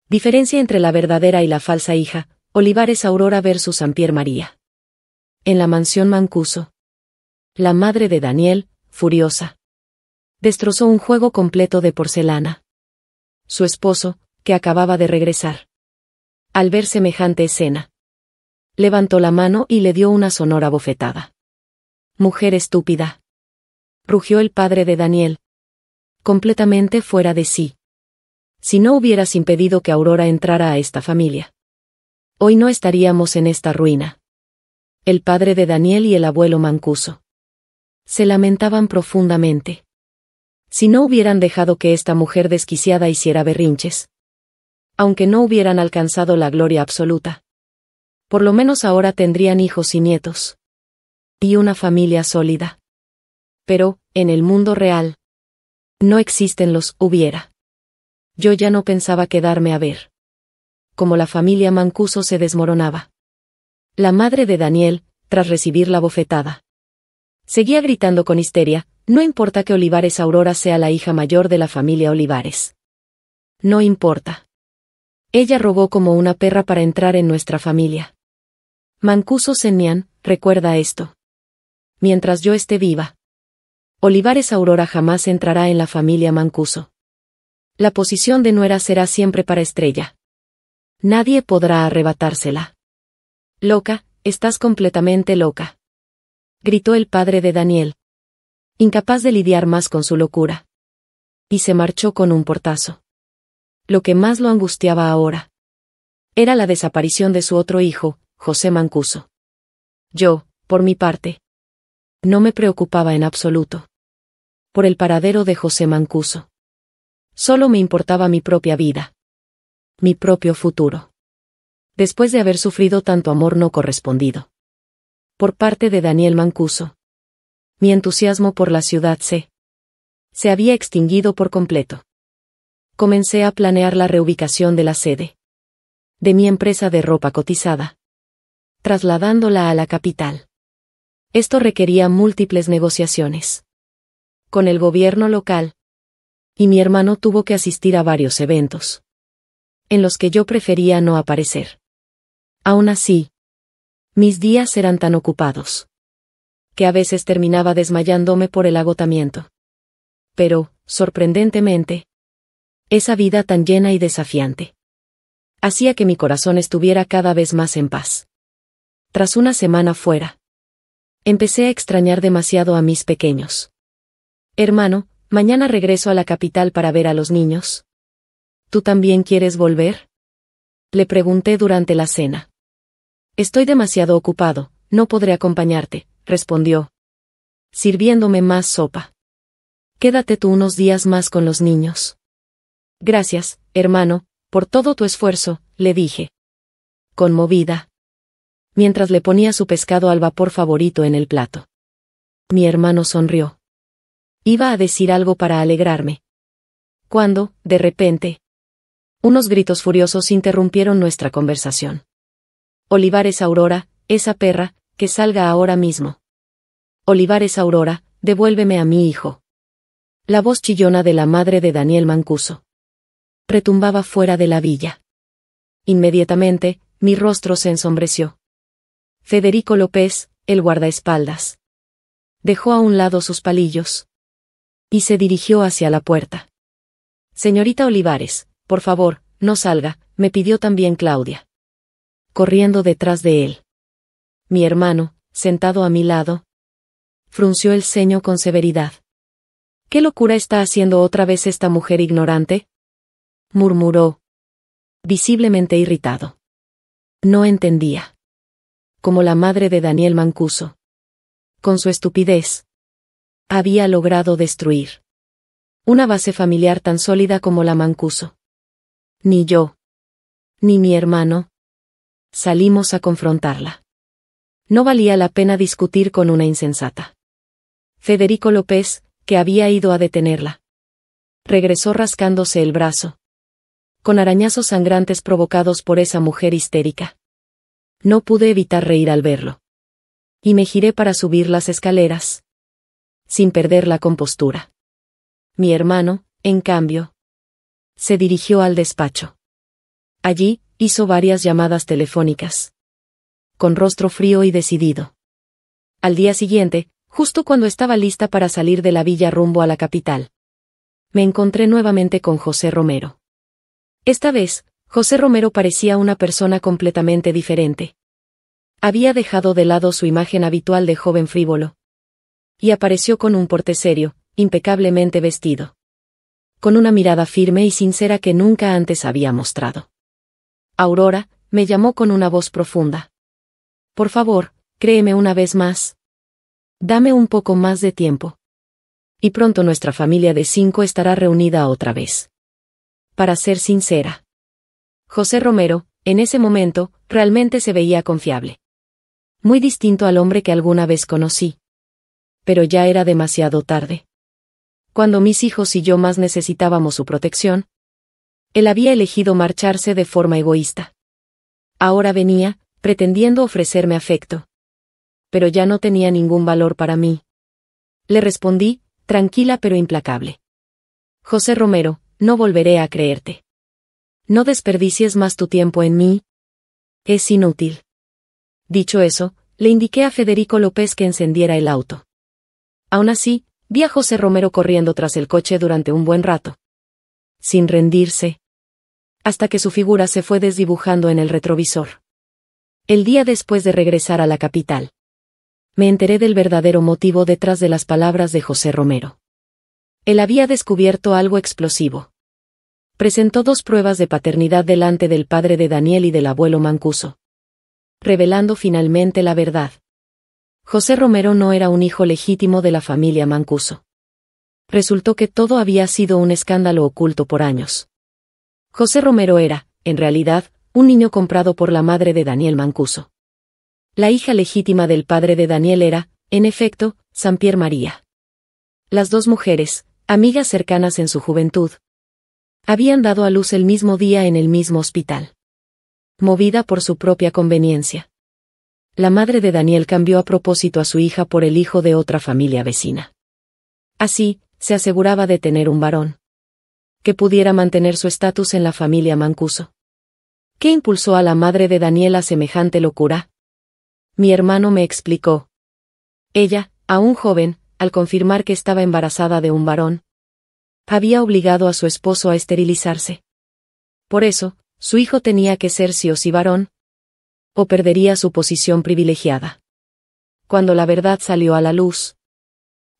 Diferencia entre la verdadera y la falsa hija, Olivares Aurora versus Sampier María. En la mansión Mancuso. La madre de Daniel, furiosa, destrozó un juego completo de porcelana. Su esposo, que acababa de regresar, al ver semejante escena, levantó la mano y le dio una sonora bofetada. «Mujer estúpida», rugió el padre de Daniel, completamente fuera de sí. «Si no hubieras impedido que Aurora entrara a esta familia, hoy no estaríamos en esta ruina». El padre de Daniel y el abuelo Mancuso se lamentaban profundamente. Si no hubieran dejado que esta mujer desquiciada hiciera berrinches, aunque no hubieran alcanzado la gloria absoluta, por lo menos ahora tendrían hijos y nietos. Y una familia sólida. Pero, en el mundo real, no existen los hubiera. Yo ya no pensaba quedarme a ver cómo la familia Mancuso se desmoronaba. La madre de Daniel, tras recibir la bofetada, seguía gritando con histeria: «No importa que Olivares Aurora sea la hija mayor de la familia Olivares. No importa. Ella robó como una perra para entrar en nuestra familia. Mancuso Senian, recuerda esto. Mientras yo esté viva, Olivares Aurora jamás entrará en la familia Mancuso. La posición de nuera será siempre para Estrella. Nadie podrá arrebatársela». «Loca, estás completamente loca», gritó el padre de Daniel, incapaz de lidiar más con su locura. Y se marchó con un portazo. Lo que más lo angustiaba ahora era la desaparición de su otro hijo, José Mancuso. Yo, por mi parte, no me preocupaba en absoluto por el paradero de José Mancuso. Solo me importaba mi propia vida, mi propio futuro. Después de haber sufrido tanto amor no correspondido por parte de Daniel Mancuso, mi entusiasmo por la ciudad se había extinguido por completo. Comencé a planear la reubicación de la sede de mi empresa de ropa cotizada, trasladándola a la capital. Esto requería múltiples negociaciones con el gobierno local, y mi hermano tuvo que asistir a varios eventos en los que yo prefería no aparecer. Aún así, mis días eran tan ocupados que a veces terminaba desmayándome por el agotamiento. Pero, sorprendentemente, esa vida tan llena y desafiante hacía que mi corazón estuviera cada vez más en paz. Tras una semana fuera, empecé a extrañar demasiado a mis pequeños. «Hermano, mañana regreso a la capital para ver a los niños. ¿Tú también quieres volver?», le pregunté durante la cena. «Estoy demasiado ocupado, no podré acompañarte», respondió, sirviéndome más sopa. «Quédate tú unos días más con los niños». «Gracias, hermano, por todo tu esfuerzo», le dije, conmovida, mientras le ponía su pescado al vapor favorito en el plato. Mi hermano sonrió. Iba a decir algo para alegrarme, cuando, de repente, unos gritos furiosos interrumpieron nuestra conversación. «Olivares Aurora, esa perra, que salga ahora mismo. Olivares Aurora, devuélveme a mi hijo». La voz chillona de la madre de Daniel Mancuso retumbaba fuera de la villa. Inmediatamente, mi rostro se ensombreció. Federico López, el guardaespaldas, dejó a un lado sus palillos y se dirigió hacia la puerta. «Señorita Olivares, por favor, no salga», me pidió también Claudia, corriendo detrás de él. Mi hermano, sentado a mi lado, frunció el ceño con severidad. «¿Qué locura está haciendo otra vez esta mujer ignorante?», murmuró, visiblemente irritado. No entendía cómo la madre de Daniel Mancuso, con su estupidez, había logrado destruir una base familiar tan sólida como la Mancuso. Ni yo, ni mi hermano, salimos a confrontarla. No valía la pena discutir con una insensata. Federico López, que había ido a detenerla, regresó rascándose el brazo, con arañazos sangrantes provocados por esa mujer histérica. No pude evitar reír al verlo. Y me giré para subir las escaleras, sin perder la compostura. Mi hermano, en cambio, se dirigió al despacho. Allí, hizo varias llamadas telefónicas, con rostro frío y decidido. Al día siguiente, justo cuando estaba lista para salir de la villa rumbo a la capital, me encontré nuevamente con José Romero. Esta vez, José Romero parecía una persona completamente diferente. Había dejado de lado su imagen habitual de joven frívolo, y apareció con un porte serio, impecablemente vestido, con una mirada firme y sincera que nunca antes había mostrado. Aurora, me llamó con una voz profunda. Por favor, créeme una vez más. Dame un poco más de tiempo. Y pronto nuestra familia de 5 estará reunida otra vez. Para ser sincera, José Romero, en ese momento, realmente se veía confiable. Muy distinto al hombre que alguna vez conocí. Pero ya era demasiado tarde. Cuando mis hijos y yo más necesitábamos su protección, él había elegido marcharse de forma egoísta. Ahora venía, pretendiendo ofrecerme afecto. Pero ya no tenía ningún valor para mí. Le respondí, tranquila pero implacable. José Romero, no volveré a creerte. No desperdicies más tu tiempo en mí. Es inútil. Dicho eso, le indiqué a Federico López que encendiera el auto. Aún así, vi a José Romero corriendo tras el coche durante un buen rato, sin rendirse, hasta que su figura se fue desdibujando en el retrovisor. El día después de regresar a la capital, me enteré del verdadero motivo detrás de las palabras de José Romero. Él había descubierto algo explosivo. Presentó 2 pruebas de paternidad delante del padre de Daniel y del abuelo Mancuso, revelando finalmente la verdad. José Romero no era un hijo legítimo de la familia Mancuso. Resultó que todo había sido un escándalo oculto por años. José Romero era, en realidad, un niño comprado por la madre de Daniel Mancuso. La hija legítima del padre de Daniel era, en efecto, Sampier María. Las 2 mujeres, amigas cercanas en su juventud, habían dado a luz el mismo día en el mismo hospital. Movida por su propia conveniencia, la madre de Daniel cambió a propósito a su hija por el hijo de otra familia vecina. Así, se aseguraba de tener un varón que pudiera mantener su estatus en la familia Mancuso. ¿Qué impulsó a la madre de Daniel a semejante locura? Mi hermano me explicó. Ella, aún joven, al confirmar que estaba embarazada de un varón, había obligado a su esposo a esterilizarse. Por eso, su hijo tenía que ser sí o sí varón, o perdería su posición privilegiada. Cuando la verdad salió a la luz,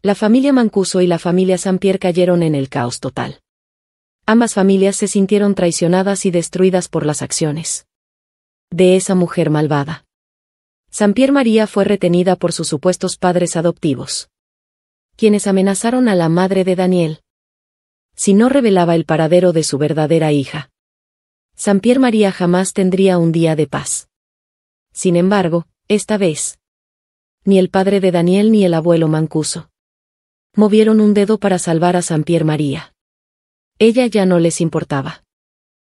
la familia Mancuso y la familia Sampier cayeron en el caos total. Ambas familias se sintieron traicionadas y destruidas por las acciones de esa mujer malvada. Sampier María fue retenida por sus supuestos padres adoptivos, quienes amenazaron a la madre de Daniel si no revelaba el paradero de su verdadera hija. Sampier María jamás tendría un día de paz. Sin embargo, esta vez, ni el padre de Daniel ni el abuelo Mancuso movieron un dedo para salvar a Sampier María. Ella ya no les importaba.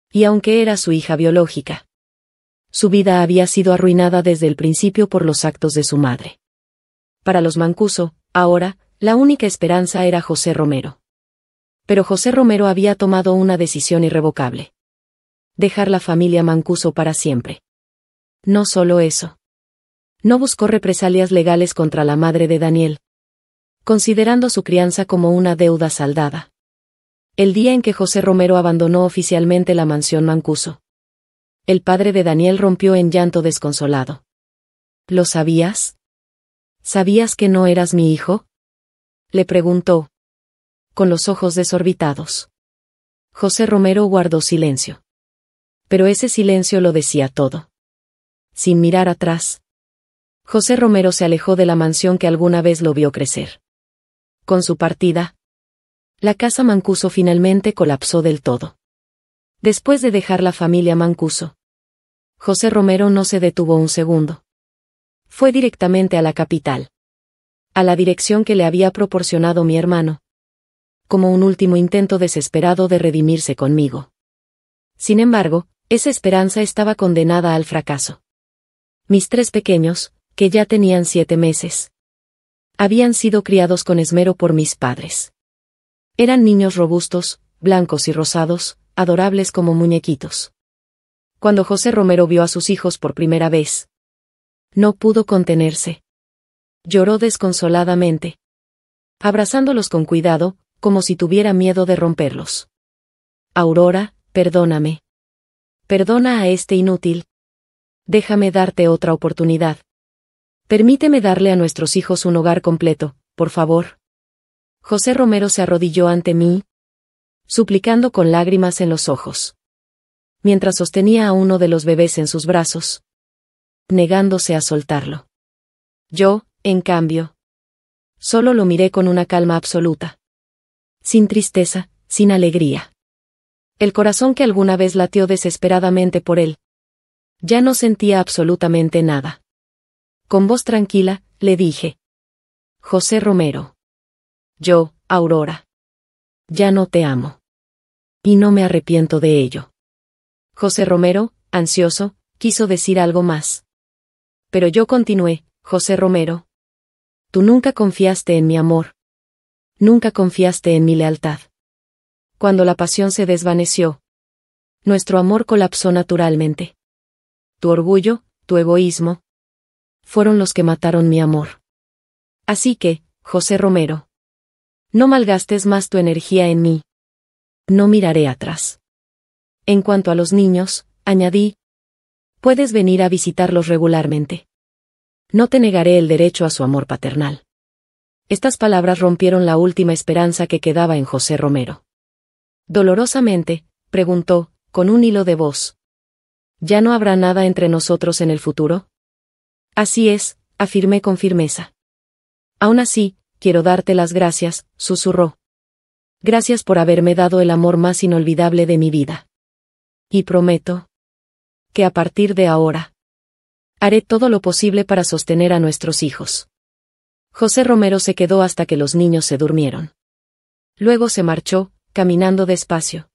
Y aunque era su hija biológica, su vida había sido arruinada desde el principio por los actos de su madre. Para los Mancuso, ahora, la única esperanza era José Romero. Pero José Romero había tomado una decisión irrevocable: dejar la familia Mancuso para siempre. No solo eso. No buscó represalias legales contra la madre de Daniel, considerando su crianza como una deuda saldada. El día en que José Romero abandonó oficialmente la mansión Mancuso, el padre de Daniel rompió en llanto desconsolado. ¿Lo sabías? ¿Sabías que no eras mi hijo?, le preguntó, con los ojos desorbitados. José Romero guardó silencio. Pero ese silencio lo decía todo. Sin mirar atrás, José Romero se alejó de la mansión que alguna vez lo vio crecer. Con su partida, la casa Mancuso finalmente colapsó del todo. Después de dejar la familia Mancuso, José Romero no se detuvo un segundo. Fue directamente a la capital. A la dirección que le había proporcionado mi hermano. Como un último intento desesperado de redimirse conmigo. Sin embargo, esa esperanza estaba condenada al fracaso. Mis 3 pequeños, que ya tenían 7 meses, habían sido criados con esmero por mis padres. Eran niños robustos, blancos y rosados, adorables como muñequitos. Cuando José Romero vio a sus hijos por primera vez, no pudo contenerse. Lloró desconsoladamente, abrazándolos con cuidado, como si tuviera miedo de romperlos. Aurora, perdóname. Perdona a este inútil. Déjame darte otra oportunidad. Permíteme darle a nuestros hijos un hogar completo, por favor. José Romero se arrodilló ante mí, suplicando con lágrimas en los ojos, mientras sostenía a uno de los bebés en sus brazos, negándose a soltarlo. Yo, en cambio, solo lo miré con una calma absoluta. Sin tristeza, sin alegría. El corazón que alguna vez latió desesperadamente por él. Ya no sentía absolutamente nada. Con voz tranquila, le dije. José Romero. Yo, Aurora. Ya no te amo. Y no me arrepiento de ello. José Romero, ansioso, quiso decir algo más. Pero yo continué, José Romero. Tú nunca confiaste en mi amor. Nunca confiaste en mi lealtad. Cuando la pasión se desvaneció, nuestro amor colapsó naturalmente. Tu orgullo, tu egoísmo, fueron los que mataron mi amor. Así que, José Romero, no malgastes más tu energía en mí. No miraré atrás. En cuanto a los niños, añadí, puedes venir a visitarlos regularmente. No te negaré el derecho a su amor paternal. Estas palabras rompieron la última esperanza que quedaba en José Romero. Dolorosamente, preguntó, con un hilo de voz. ¿Ya no habrá nada entre nosotros en el futuro? Así es, afirmé con firmeza. Aún así, quiero darte las gracias, susurró. Gracias por haberme dado el amor más inolvidable de mi vida. Y prometo que a partir de ahora haré todo lo posible para sostener a nuestros hijos. José Romero se quedó hasta que los niños se durmieron. Luego se marchó, caminando despacio,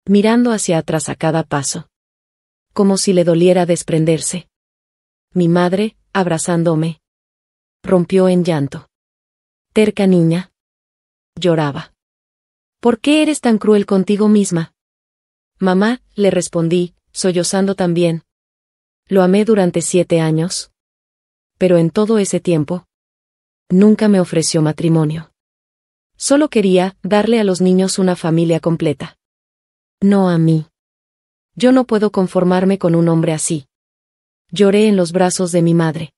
mirando hacia atrás a cada paso, como si le doliera desprenderse. Mi madre, abrazándome, rompió en llanto. Terca niña. Lloraba. ¿Por qué eres tan cruel contigo misma? Mamá, le respondí, sollozando también. Lo amé durante 7 años. Pero en todo ese tiempo, nunca me ofreció matrimonio. Solo quería darle a los niños una familia completa. No a mí. Yo no puedo conformarme con un hombre así. Lloré en los brazos de mi madre.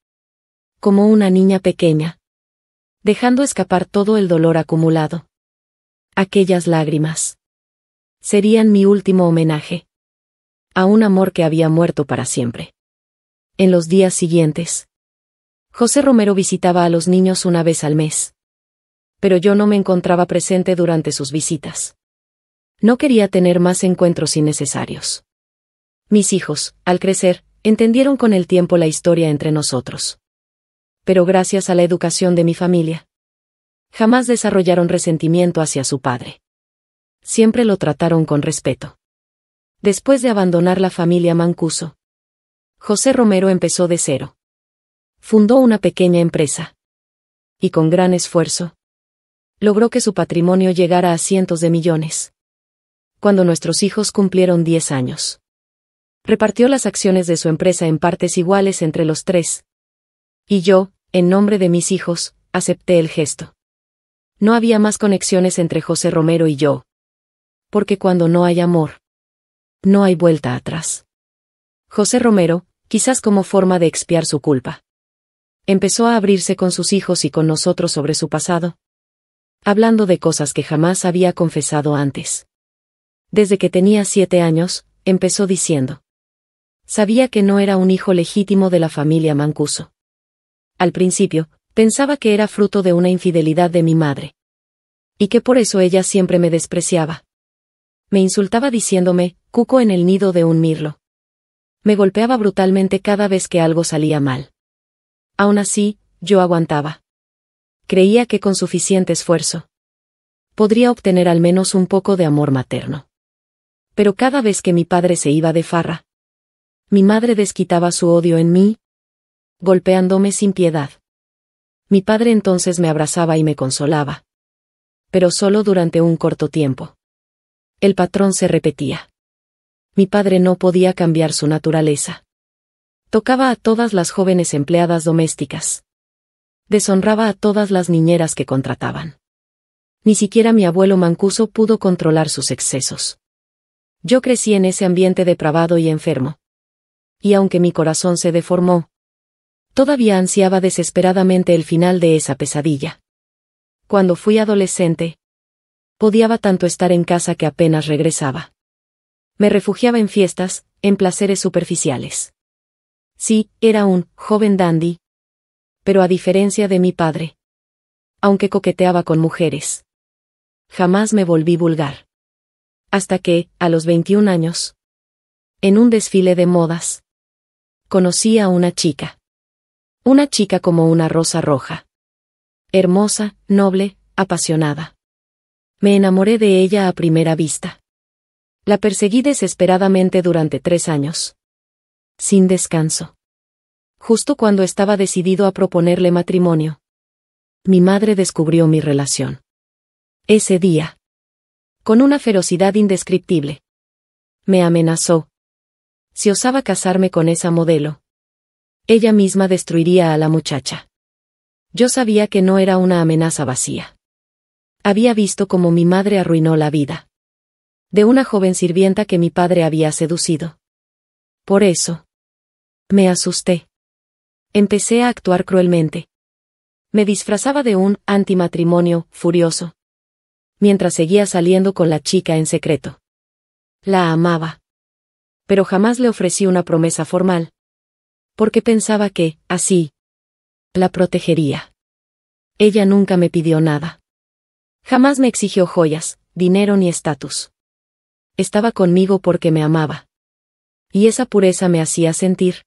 Como una niña pequeña. Dejando escapar todo el dolor acumulado. Aquellas lágrimas serían mi último homenaje a un amor que había muerto para siempre. En los días siguientes, José Romero visitaba a los niños una vez al mes. Pero yo no me encontraba presente durante sus visitas. No quería tener más encuentros innecesarios. Mis hijos, al crecer, entendieron con el tiempo la historia entre nosotros. Pero gracias a la educación de mi familia, jamás desarrollaron resentimiento hacia su padre. Siempre lo trataron con respeto. Después de abandonar la familia Mancuso, José Romero empezó de cero. Fundó una pequeña empresa. Y con gran esfuerzo, logró que su patrimonio llegara a cientos de millones. Cuando nuestros hijos cumplieron 10 años, repartió las acciones de su empresa en partes iguales entre los 3. Y yo, en nombre de mis hijos, acepté el gesto. No había más conexiones entre José Romero y yo. Porque cuando no hay amor, no hay vuelta atrás. José Romero, quizás como forma de expiar su culpa, empezó a abrirse con sus hijos y con nosotros sobre su pasado, hablando de cosas que jamás había confesado antes. Desde que tenía 7 años, empezó diciendo. Sabía que no era un hijo legítimo de la familia Mancuso. Al principio, pensaba que era fruto de una infidelidad de mi madre. Y que por eso ella siempre me despreciaba. Me insultaba diciéndome, cuco en el nido de un mirlo. Me golpeaba brutalmente cada vez que algo salía mal. Aún así, yo aguantaba. Creía que con suficiente esfuerzo podría obtener al menos un poco de amor materno. Pero cada vez que mi padre se iba de farra, mi madre desquitaba su odio en mí, golpeándome sin piedad. Mi padre entonces me abrazaba y me consolaba. Pero solo durante un corto tiempo. El patrón se repetía. Mi padre no podía cambiar su naturaleza. Tocaba a todas las jóvenes empleadas domésticas. Deshonraba a todas las niñeras que contrataban. Ni siquiera mi abuelo Mancuso pudo controlar sus excesos. Yo crecí en ese ambiente depravado y enfermo. Y aunque mi corazón se deformó, todavía ansiaba desesperadamente el final de esa pesadilla. Cuando fui adolescente, odiaba tanto estar en casa que apenas regresaba. Me refugiaba en fiestas, en placeres superficiales. Sí, era un joven dandy. Pero a diferencia de mi padre, aunque coqueteaba con mujeres, jamás me volví vulgar. Hasta que, a los 21 años, en un desfile de modas, conocí a una chica. Una chica como una rosa roja. Hermosa, noble, apasionada. Me enamoré de ella a primera vista. La perseguí desesperadamente durante 3 años. Sin descanso. Justo cuando estaba decidido a proponerle matrimonio, mi madre descubrió mi relación. Ese día, con una ferocidad indescriptible, me amenazó. Si osaba casarme con esa modelo, ella misma destruiría a la muchacha. Yo sabía que no era una amenaza vacía. Había visto cómo mi madre arruinó la vida de una joven sirvienta que mi padre había seducido. Por eso, me asusté. Empecé a actuar cruelmente. Me disfrazaba de un antimatrimonio furioso, mientras seguía saliendo con la chica en secreto. La amaba. Pero jamás le ofrecí una promesa formal, porque pensaba que, así, la protegería. Ella nunca me pidió nada. Jamás me exigió joyas, dinero ni estatus. Estaba conmigo porque me amaba. Y esa pureza me hacía sentir,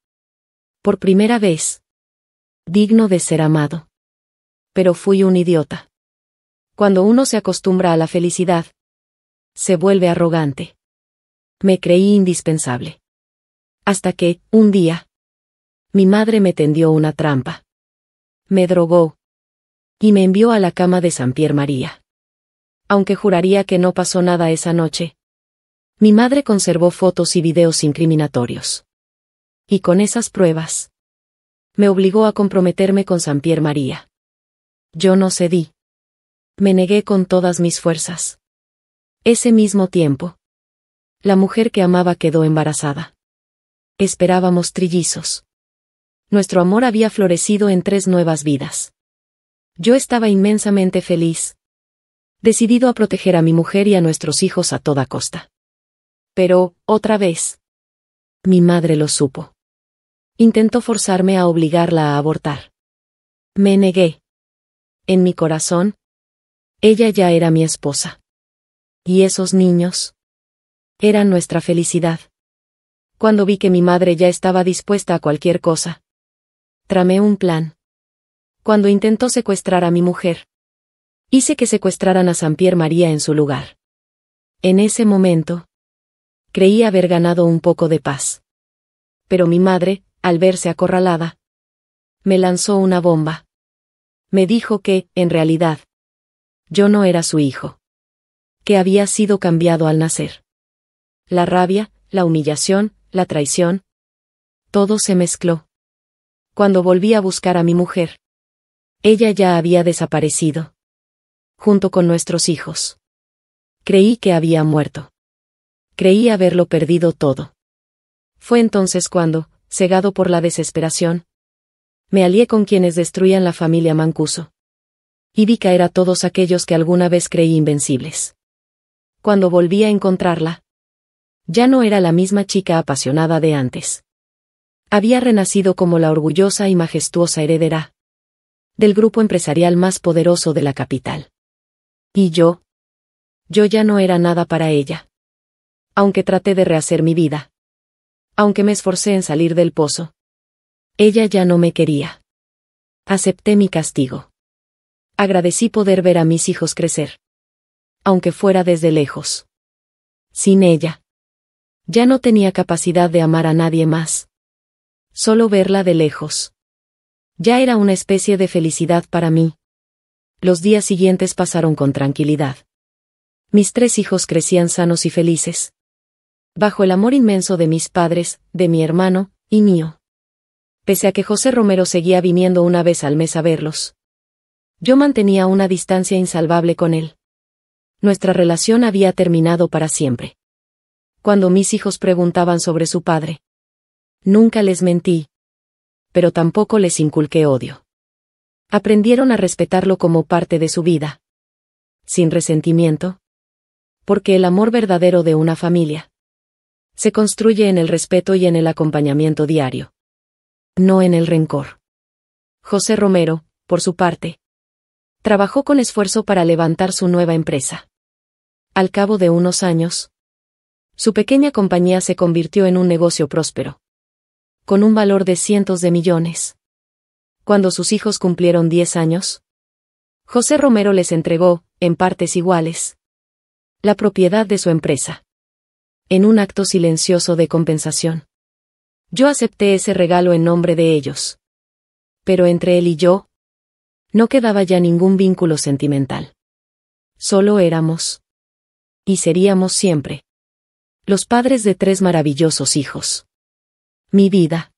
por primera vez, digno de ser amado. Pero fui un idiota. Cuando uno se acostumbra a la felicidad, se vuelve arrogante. Me creí indispensable. Hasta que, un día, mi madre me tendió una trampa. Me drogó. Y me envió a la cama de San Pierre María. Aunque juraría que no pasó nada esa noche, mi madre conservó fotos y videos incriminatorios. Y con esas pruebas, me obligó a comprometerme con San Pierre María. Yo no cedí. Me negué con todas mis fuerzas. Ese mismo tiempo, la mujer que amaba quedó embarazada. Esperábamos trillizos. Nuestro amor había florecido en 3 nuevas vidas. Yo estaba inmensamente feliz, decidido a proteger a mi mujer y a nuestros hijos a toda costa. Pero, otra vez, mi madre lo supo. Intentó forzarme a obligarla a abortar. Me negué. En mi corazón, ella ya era mi esposa. Y esos niños eran nuestra felicidad. Cuando vi que mi madre ya estaba dispuesta a cualquier cosa, tramé un plan. Cuando intentó secuestrar a mi mujer, hice que secuestraran a San Pierre María en su lugar. En ese momento, creí haber ganado un poco de paz. Pero mi madre, al verse acorralada, me lanzó una bomba. Me dijo que, en realidad, yo no era su hijo. Que había sido cambiado al nacer. La rabia, la humillación, la traición, todo se mezcló. Cuando volví a buscar a mi mujer, ella ya había desaparecido. Junto con nuestros hijos. Creí que había muerto. Creí haberlo perdido todo. Fue entonces cuando, cegado por la desesperación, me alié con quienes destruían la familia Mancuso. Y vi caer a todos aquellos que alguna vez creí invencibles. Cuando volví a encontrarla, ya no era la misma chica apasionada de antes. Había renacido como la orgullosa y majestuosa heredera del grupo empresarial más poderoso de la capital. Y yo ya no era nada para ella. Aunque traté de rehacer mi vida, aunque me esforcé en salir del pozo, ella ya no me quería. Acepté mi castigo. Agradecí poder ver a mis hijos crecer. Aunque fuera desde lejos. Sin ella. Ya no tenía capacidad de amar a nadie más. Solo verla de lejos. Ya era una especie de felicidad para mí. Los días siguientes pasaron con tranquilidad. Mis 3 hijos crecían sanos y felices. Bajo el amor inmenso de mis padres, de mi hermano, y mío. Pese a que José Romero seguía viniendo una vez al mes a verlos. Yo mantenía una distancia insalvable con él. Nuestra relación había terminado para siempre. Cuando mis hijos preguntaban sobre su padre. Nunca les mentí. Pero tampoco les inculqué odio. Aprendieron a respetarlo como parte de su vida. Sin resentimiento. Porque el amor verdadero de una familia se construye en el respeto y en el acompañamiento diario. No en el rencor. José Romero, por su parte, trabajó con esfuerzo para levantar su nueva empresa. Al cabo de unos años, su pequeña compañía se convirtió en un negocio próspero. Con un valor de cientos de millones. Cuando sus hijos cumplieron 10 años, José Romero les entregó, en partes iguales, la propiedad de su empresa. En un acto silencioso de compensación. Yo acepté ese regalo en nombre de ellos. Pero entre él y yo, no quedaba ya ningún vínculo sentimental. Solo éramos. Y seríamos siempre. Los padres de 3 maravillosos hijos. Mi vida.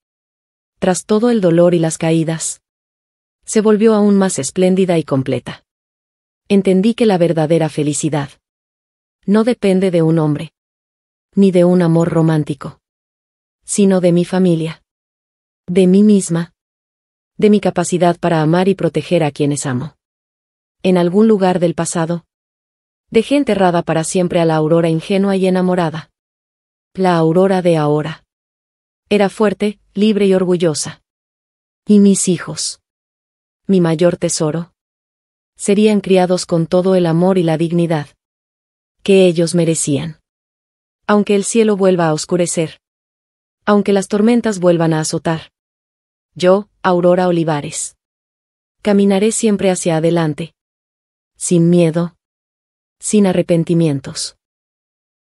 Tras todo el dolor y las caídas, se volvió aún más espléndida y completa. Entendí que la verdadera felicidad no depende de un hombre, ni de un amor romántico, sino de mi familia, de mí misma, de mi capacidad para amar y proteger a quienes amo. En algún lugar del pasado, dejé enterrada para siempre a la Aurora ingenua y enamorada. La Aurora de ahora. Era fuerte, libre y orgullosa. Y mis hijos, mi mayor tesoro, serían criados con todo el amor y la dignidad que ellos merecían. Aunque el cielo vuelva a oscurecer. Aunque las tormentas vuelvan a azotar. Yo, Aurora Olivares, caminaré siempre hacia adelante. Sin miedo. Sin arrepentimientos.